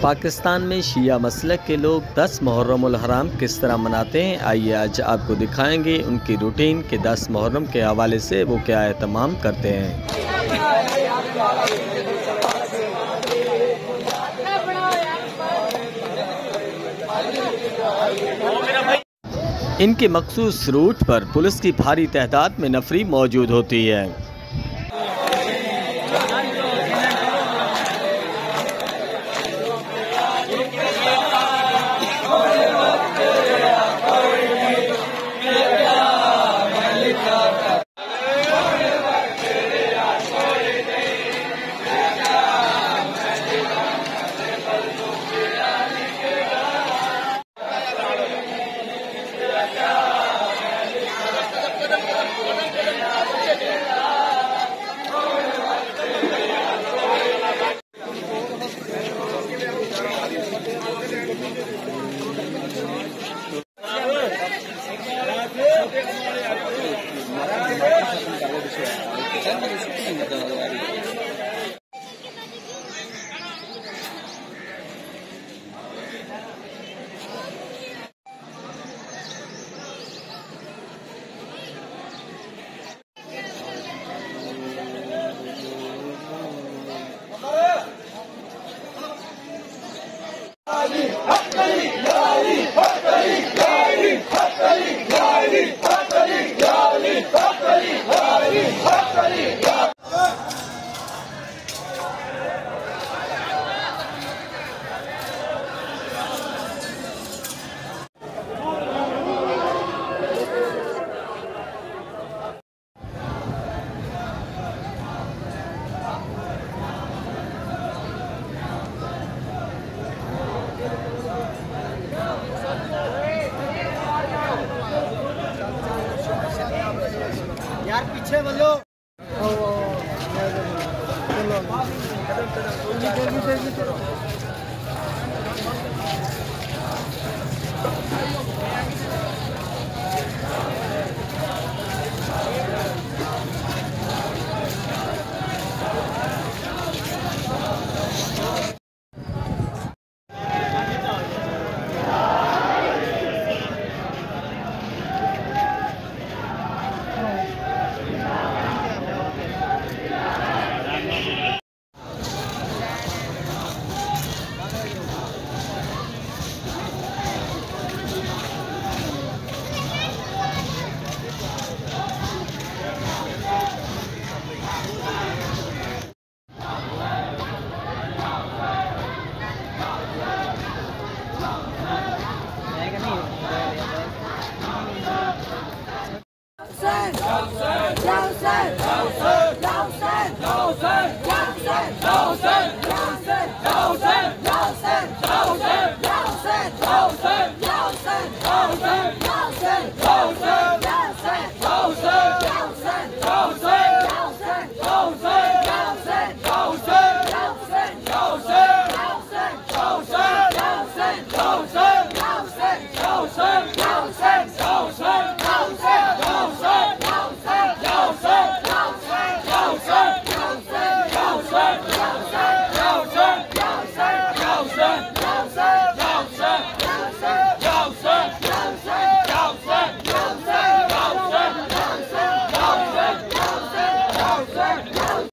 पाकिस्तान में शिया मसलक के लोग 10 मुहर्रम उल हराम किस तरह मनाते हैं, आइए आज आपको दिखाएंगे उनकी रूटीन के 10 मुहर्रम के हवाले से वो क्या एहतमाम करते हैं। इनके मखसूस रूट पर पुलिस की भारी तादाद में नफरी मौजूद होती है। यार पीछे बोलो। Jauh sen,